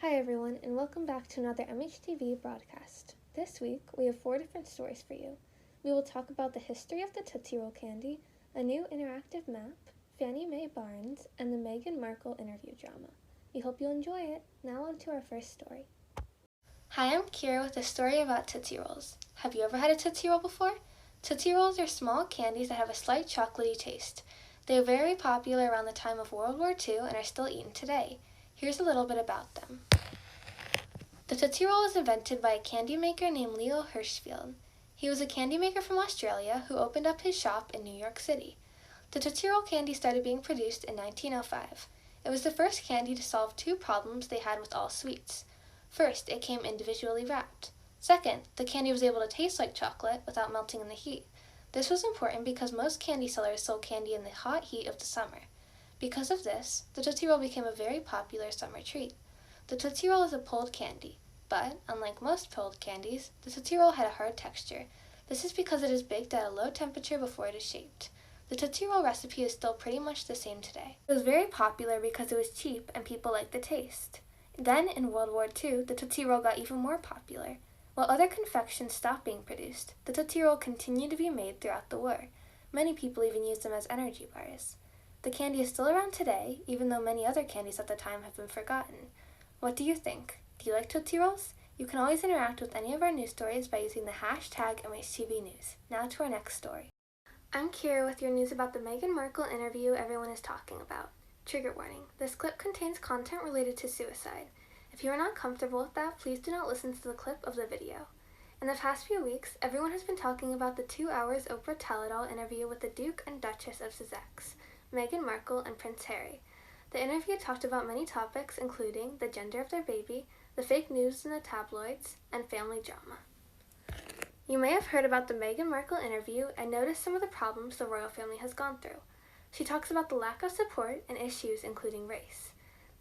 Hi everyone, and welcome back to another MHTV broadcast. This week, we have 4 different stories for you. We will talk about the history of the Tootsie Roll candy, a new interactive map, Fannie Mae Barnes, and the Meghan Markle interview drama. We hope you'll enjoy it. Now on to our first story. Hi, I'm Kira with a story about Tootsie Rolls. Have you ever had a Tootsie Roll before? Tootsie Rolls are small candies that have a slight chocolatey taste. They were very popular around the time of World War II and are still eaten today. Here's a little bit about them. The Tootsie Roll was invented by a candy maker named Leo Hirschfield. He was a candy maker from Australia who opened up his shop in New York City. The Tootsie Roll candy started being produced in 1905. It was the first candy to solve 2 problems they had with all sweets. First, it came individually wrapped. Second, the candy was able to taste like chocolate without melting in the heat. This was important because most candy sellers sold candy in the hot heat of the summer. Because of this, the Tootsie Roll became a very popular summer treat. The Tootsie Roll is a pulled candy, but, unlike most pulled candies, the Tootsie Roll had a hard texture. This is because it is baked at a low temperature before it is shaped. The Tootsie Roll recipe is still pretty much the same today. It was very popular because it was cheap and people liked the taste. Then, in World War II, the Tootsie Roll got even more popular. While other confections stopped being produced, the Tootsie Roll continued to be made throughout the war. Many people even used them as energy bars. The candy is still around today, even though many other candies at the time have been forgotten. What do you think? Do you like Tootsie Rolls? You can always interact with any of our news stories by using the hashtag MHTVNews. Now to our next story. I'm Kira with your news about the Meghan Markle interview everyone is talking about. Trigger warning. This clip contains content related to suicide. If you are not comfortable with that, please do not listen to the clip of the video. In the past few weeks, everyone has been talking about the 2 hours Oprah Tell-It-All interview with the Duke and Duchess of Sussex, Meghan Markle and Prince Harry. The interview talked about many topics including the gender of their baby, the fake news in the tabloids, and family drama. You may have heard about the Meghan Markle interview and noticed some of the problems the royal family has gone through. She talks about the lack of support and issues including race.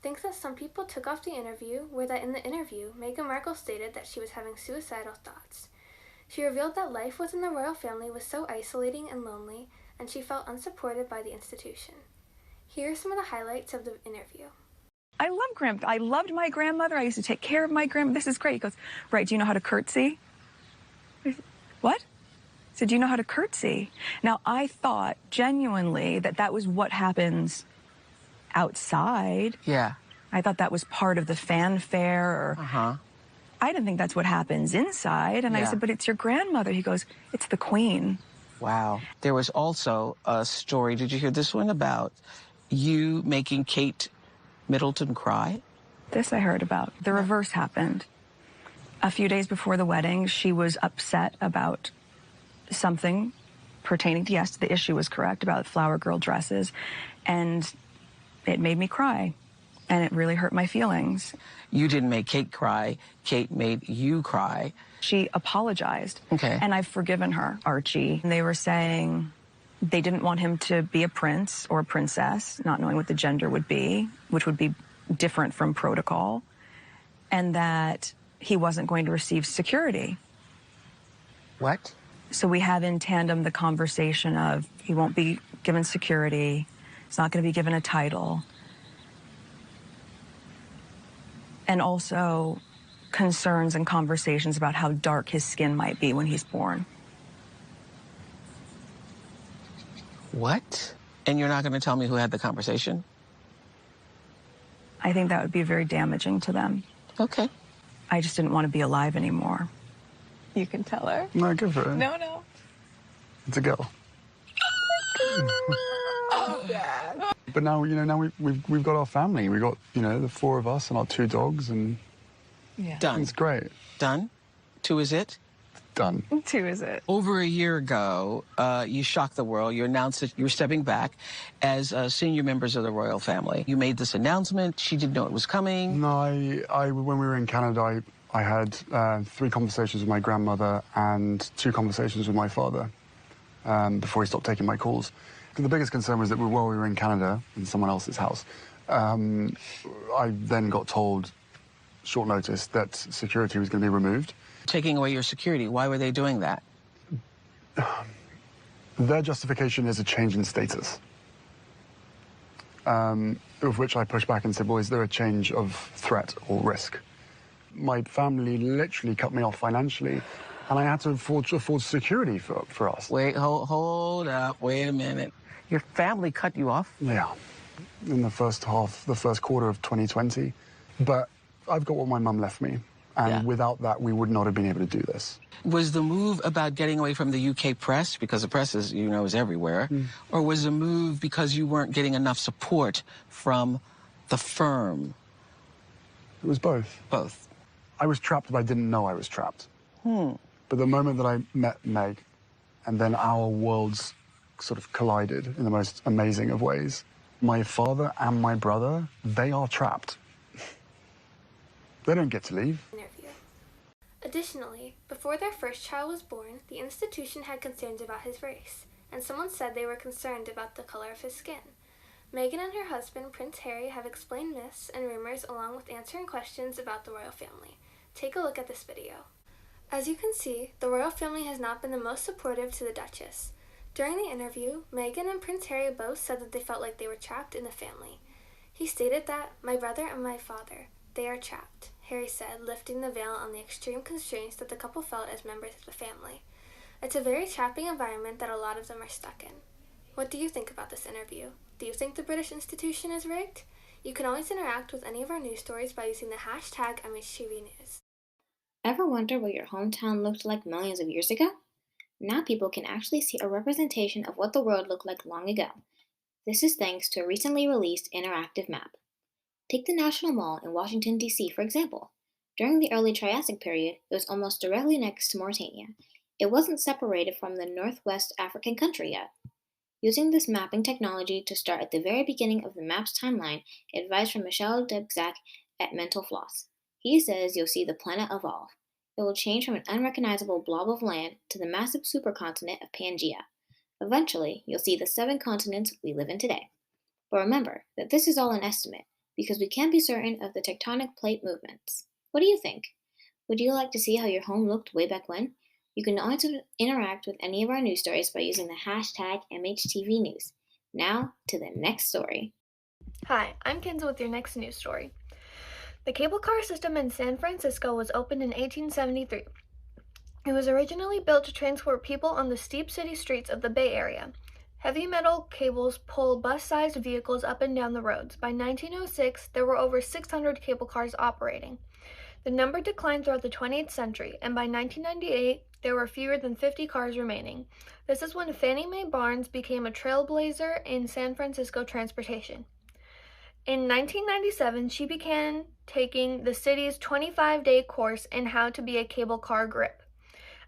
Things that some people took off the interview were that in the interview, Meghan Markle stated that she was having suicidal thoughts. She revealed that life within the royal family was so isolating and lonely, and she felt unsupported by the institution. Here are some of the highlights of the interview. I loved my grandmother. I used to take care of my grandmother. This is great. He goes, right, do you know how to curtsy? What? I said, do you know how to curtsy? Now, I thought genuinely that was what happens outside. Yeah. I thought that was part of the fanfare. I didn't think that's what happens inside. And I said, but it's your grandmother. He goes, it's the queen. Wow. There was also a story, did you hear this one, about you making Kate Middleton cry? This I heard about. The reverse happened. A few days before the wedding, she was upset about something pertaining to, yes, the issue was correct, about flower girl dresses, and it made me cry, and it really hurt my feelings. You didn't make Kate cry. Kate made you cry. She apologized, okay, and I've forgiven her, Archie. And they were saying they didn't want him to be a prince or a princess, not knowing what the gender would be, which would be different from protocol, and that he wasn't going to receive security. What? So we have in tandem the conversation of he won't be given security, he's not going to be given a title, and also concerns and conversations about how dark his skin might be when he's born. What? And you're not going to tell me who had the conversation? I think that would be very damaging to them. Okay. I just didn't want to be alive anymore. You can tell her. No, go for it. No. It's a girl. Oh, Dad. But now, now we've got our family. We've got, the 4 of us and our 2 dogs, and Done. It's great. Done? 2 is it? Done. 2 is it. Over a year ago, you shocked the world. You announced that you were stepping back as senior members of the royal family. You made this announcement. She didn't know it was coming. No, when we were in Canada, I had 3 conversations with my grandmother and 2 conversations with my father before he stopped taking my calls. The biggest concern was that while we were in Canada, in someone else's house, I then got told, short notice, that security was going to be removed. Taking away your security. Why were they doing that? Their justification is a change in status. of which I pushed back and said, well, is there a change of threat or risk? My family literally cut me off financially, and I had to afford security for us. Wait, hold up, wait a minute. Your family cut you off? Yeah, in the first quarter of 2020. But I've got what my mum left me, and without that, we would not have been able to do this. Was the move about getting away from the UK press, because the press is, is everywhere, or was the move because you weren't getting enough support from the firm? It was both. Both. I was trapped, but I didn't know I was trapped. But the moment that I met Meg, and then our worlds sort of collided in the most amazing of ways, my father and my brother, they are trapped. They don't get to leave. Interview. Additionally, before their first child was born, the institution had concerns about his race, and someone said they were concerned about the color of his skin. Meghan and her husband, Prince Harry, have explained myths and rumors along with answering questions about the royal family. Take a look at this video. As you can see, the royal family has not been the most supportive to the Duchess. During the interview, Meghan and Prince Harry both said that they felt like they were trapped in the family. He stated that, "My brother and my father, they are trapped," Harry said, lifting the veil on the extreme constraints that the couple felt as members of the family. It's a very trapping environment that a lot of them are stuck in. What do you think about this interview? Do you think the British institution is rigged? You can always interact with any of our news stories by using the hashtag MHTVNews. Ever wonder what your hometown looked like millions of years ago? Now people can actually see a representation of what the world looked like long ago. This is thanks to a recently released interactive map. Take the National Mall in Washington, D.C., for example. During the early Triassic period, it was almost directly next to Mauritania. It wasn't separated from the Northwest African country yet. Using this mapping technology to start at the very beginning of the map's timeline, advice from Michel Debzac at Mental Floss. He says you'll see the planet evolve. It will change from an unrecognizable blob of land to the massive supercontinent of Pangaea. Eventually, you'll see the 7 continents we live in today. But remember that this is all an estimate, because we can't be certain of the tectonic plate movements. What do you think? Would you like to see how your home looked way back when? You can always interact with any of our news stories by using the hashtag MHTVNews. Now, to the next story. Hi, I'm Kenza with your next news story. The cable car system in San Francisco was opened in 1873. It was originally built to transport people on the steep city streets of the Bay Area. Heavy metal cables pull bus-sized vehicles up and down the roads. By 1906, there were over 600 cable cars operating. The number declined throughout the 20th century, and by 1998, there were fewer than 50 cars remaining. This is when Fannie Mae Barnes became a trailblazer in San Francisco transportation. In 1997, she began taking the city's 25-day course in how to be a cable car grip.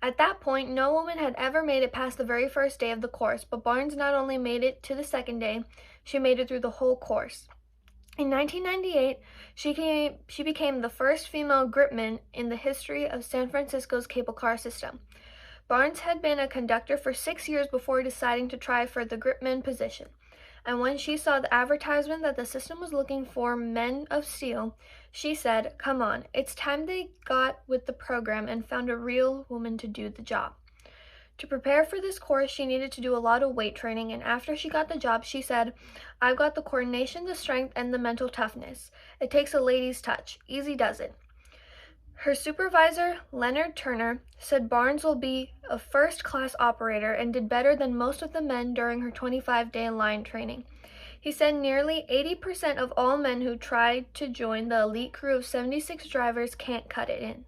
At that point, no woman had ever made it past the very first day of the course, but Barnes not only made it to the second day, she made it through the whole course. In 1998, she became the first female gripman in the history of San Francisco's cable car system. Barnes had been a conductor for 6 years before deciding to try for the gripman position. And when she saw the advertisement that the system was looking for men of steel, she said, "Come on, it's time they got with the program and found a real woman to do the job." To prepare for this course, she needed to do a lot of weight training, and after she got the job, she said, "I've got the coordination, the strength, and the mental toughness. It takes a lady's touch. Easy does it." Her supervisor, Leonard Turner, said Barnes will be a first-class operator and did better than most of the men during her 25-day line training. He said nearly 80% of all men who tried to join the elite crew of 76 drivers can't cut it in.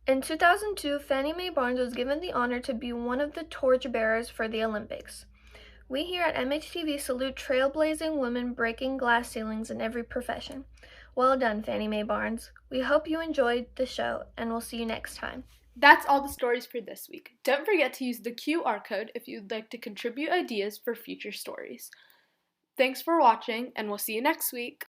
In 2002, Fannie Mae Barnes was given the honor to be one of the torchbearers for the Olympics. We here at MHTV salute trailblazing women breaking glass ceilings in every profession. Well done, Fannie Mae Barnes. We hope you enjoyed the show, and we'll see you next time. That's all the stories for this week. Don't forget to use the QR code if you'd like to contribute ideas for future stories. Thanks for watching, and we'll see you next week.